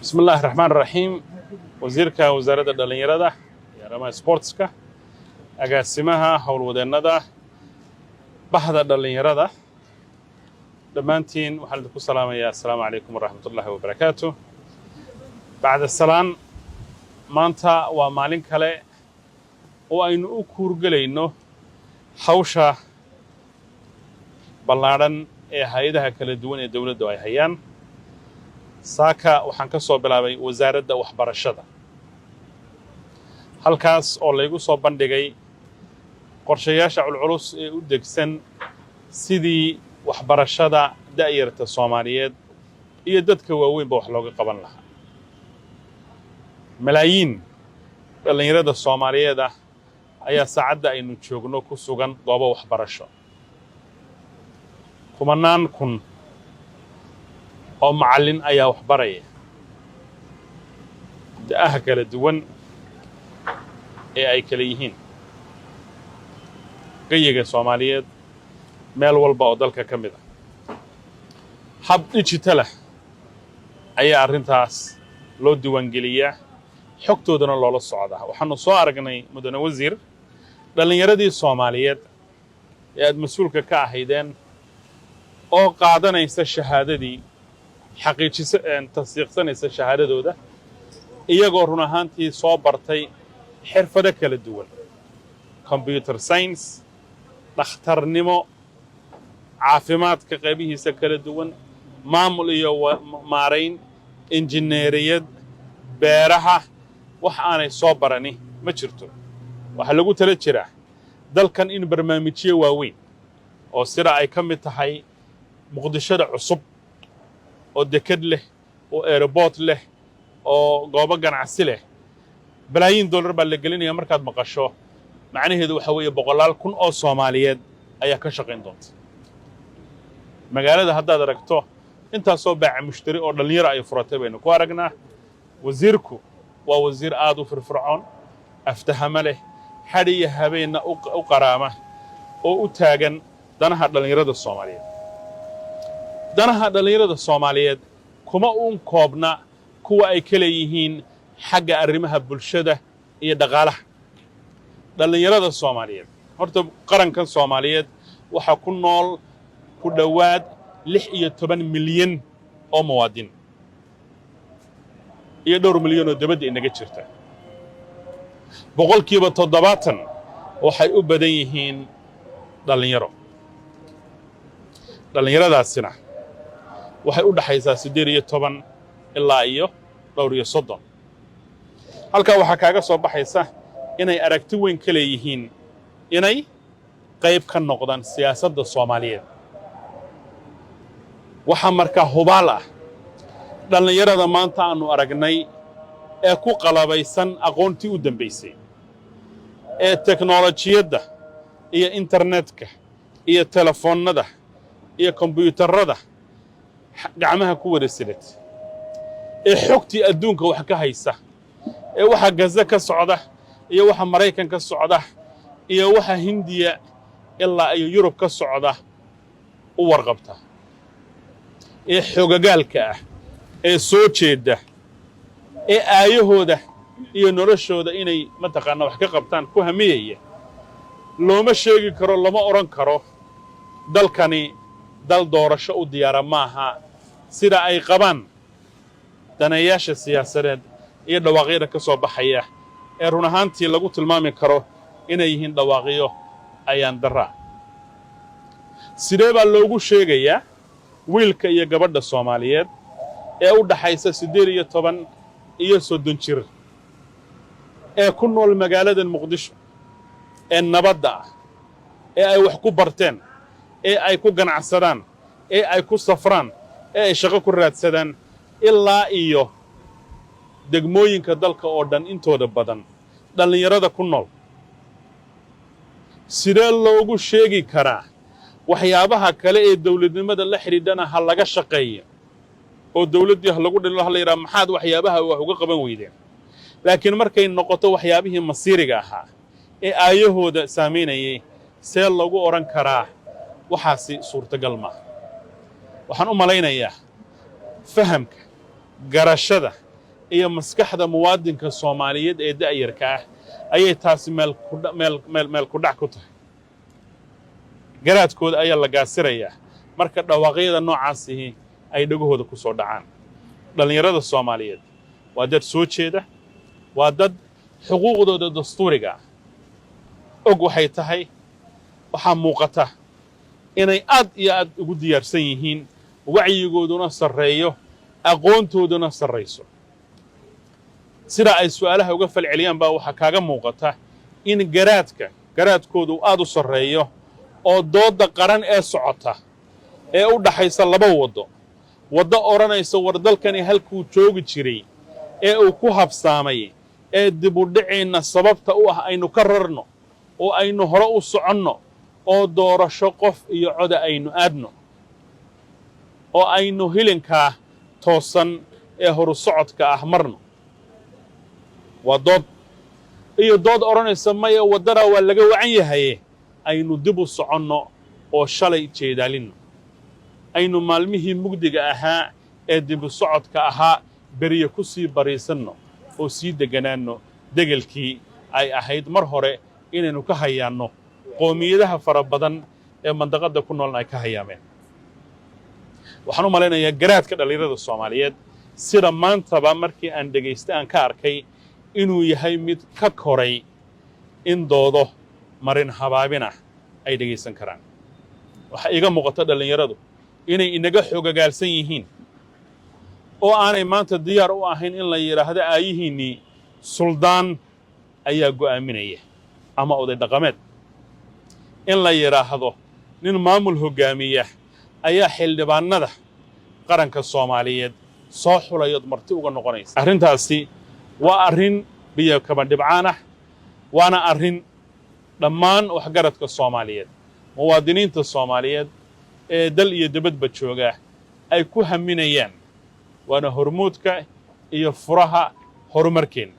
بسم الله الرحمن الرحيم وزيرك وزارة الدلنيرة يا رما سبورتسكا أقاسمها حول ودندا بحث الدلنيرة دمانتين وحلتكم السلام يا السلام عليكم ورحمة الله وبركاته بعد السلام مانتا ومالين كله وأين أكور قلينه حوشة بلارن هيدا كلا دوون الدولة دواي هيان saaka waxaan ka soo bilaabay wasaaradda waxbarashada halkaas oo laygu soo bandhigay qorshayaasha culculus ee u degsan sidii waxbarashada da'yarta Soomaaliyeed iyo dadka waaweynba wax looga qaban lahaa malaayiin dhalinyarada Soomaaliyeed ayaa saacadda aynu joogno ku sugan goobo waxbarasho kumanaan kun oo macallin ayaa wax baraya da'aha kala duwan ee ay kala yihiin gayiga Soomaaliyeed meel walba oo dalka ka mid ah hab digital ayaa arrintaas loo diiwaangeliyaa xogtoodana loola socdaa waxaanu soo aragnay mudane wasiir dhalinyaradii Soomaaliyeed ee aad mas'uulka ka ahaydeen oo qaadanaysa shahaadadii xaqiijisa tasdiiqsanaysa shahaadadooda iyagoo run ahaantii soo bartay xirfado kala duwan computer science dhakhtarnimo caafimaadka qaybihiisa kala duwan maamul iyo maarayn injineeriyad beeraha wax aanay soo barani ma jirto waxa lagu tala jiraa dalkan in barnaamijyo waaweyn oo sida ay ka mid tahay muqdishada cusub oo dekad leh oo airport leh oo goobo ganacsi leh balaayiin dollar baa la gelinayaa markaad maqasho macnaheedu waxa weeye boqolaal kun oo Soomaaliyeed ayaa ka shaqayn doonta magaalada haddaad aragto intaasoo baaca mushtari oo dhalinyaro ay furatay baynu ku aragnaa wasiirku waa wasiir aad u firfircoon aftahama leh xadhiya habeenna u qaraama oo u taagan danaha dhalinyarada Soomaaliyeed danaha dhalinyarada Soomaaliyeed kuma uun koobna kuwa ay kala yihiin xagga arrimaha bulshada iyo dhaqaalaha dhalinyarada Soomaaliyeed horta qarankan Soomaaliyeed waxa ku nool ku dhawaad 16 milyan oo muwaadin iyo 2 milyan oo dibadda inaga jirta boqolkiiba 70 waxay u badan yihiin dhalinyaro dhalinyaradaasina waxay u dhaxaysaa 18 ilaa iyo 30 halka waxa kaaga soo baxaysa inay aragti weyn ka leeyihiin inay qayb ka noqdaan siyaasadda Soomaaliyeed waxa markaa hubaal ah dhalinyarada maanta aanu aragnay ee ku qalabaysan aqoontii u dambeysay ee teknoolajiyadda iyo internetka iyo telefoonnada iyo kombiyuutarada gacmaha ku wada silad ee xogtii adduunka wax ka haysa ee waxa Gaza ka socda iyo waxa Mareykan ka socda iyo waxa Hindiya ilaa iyo Yurub ka socda u warqabta ee xogagaalka ah ee soo jeeda ee aayahooda iyo noloshooda inay mataqaana wax ka qabtaan ku hamiyaya looma sheegi karo lama oran karo dalkani dal doorasho u diyaara maaha sida ay qabaan danayaasha siyaasadeed iyo dhawaaqyada ka soo baxaya ee run ahaantii lagu tilmaami karo inay yihiin dhawaaqyo ayaan darra sidee baa loogu sheegayaa wiilka iyo gabadha Soomaaliyeed ee u dhaxaysa 18 iyo 30 jir ee ku nool magaalada Muqdisho ee nabadda ah ee ay wax ku barteen ee ay ku ganacsadaan ee ay ku safraan ee ay shaqo ku raadsadaan ilaa iyo degmooyinka dalka oo dhan intooda badan dhalinyarada ku nool sidee loogu sheegi karaa waxyaabaha kale ee dawladnimada la xiriidana ha laga shaqeeyo oo dawladii ha lagu dhilo la yiraahdo maxaad waxyaabaha wax uga qaban weydeen laakiin markay noqoto waxyaabihii masiiriga ahaa ee aayahooda saameynayay see lagu oran karaa waxaasi suurtagal ma waxaan u malaynayaa fahamka garashada iyo maskaxda muwaadinka Soomaaliyeed ee da'yarka ah ayay taasi meel ku dhac ku tahay garaadkooda ayaa la gaasirayaa marka dhawaaqyada noocaasihi ay dhagahooda ku soo dhacaan dhalinyarada Soomaaliyeed waa dad soo jeeda waa dad xuquuqdooda dastuuriga og waxay tahay waxaa muuqata inay aad iyo aad ugu diyaarsan yihiin wacyigooduna sarreeyo aqoontooduna sarreyso sida ay su'aalaha uga falceliyaan baa waxaa kaaga muuqata in garaadkoodu aad u sarreeyo oo dooda qaran ee socota ee u dhaxaysa laba waddo odhanaysa war dalkani halkuu joogi jiray ee uu ku habsaamay ee dib u dhiceenna sababta u ah aynu ka rarno oo aynu hore u soconno oo doorasho qof iyo coda aynu aadno oo aynu hilinkaa toosan ee horu socodka ah marno waa dood odhanaysa maya waddadaa waa laga wacan yahaye aynu dib u soconno oo shalay jeedaalinno aynu maalmihii mugdiga ahaa ee dib u socodka ahaa beriye ku sii bariisanno oo sii degganaanno degelkii ay ahayd mar hore inaynu ka hayaanno qoomiyadaha fara badan ee mandaqadda ku noolna ay ka hayaameen waxaan u malaynayaa garaadka dhalinyarada Soomaaliyeed sida maantaba markii aan dhegaystay aan ka arkay inuu yahay mid ka koray in doodo marin habaabina ay dhegaysan karaan waxa iiga muuqata dhalinyaradu inay inaga xoogagaalsan yihiin oo aanay maanta diyaar u ahayn in la yiraahdo aayihiinii suldaan ayaa go'aaminaya ama oday dhaqameed in la yiraahdo nin maamul hogaamiya ayaa xildhibaanada qaranka Soomaaliyeed soo xulayad marti uga noqonaysa arrintaasi waa arrin biyo kaba dhibcaan ah waana arrin dhammaan waxgaradka Soomaaliyeed muwaadiniinta Soomaaliyeed ee dal iyo dibadba jooga ay ku haminayaan waana hormuudka iyo furaha horumarkeena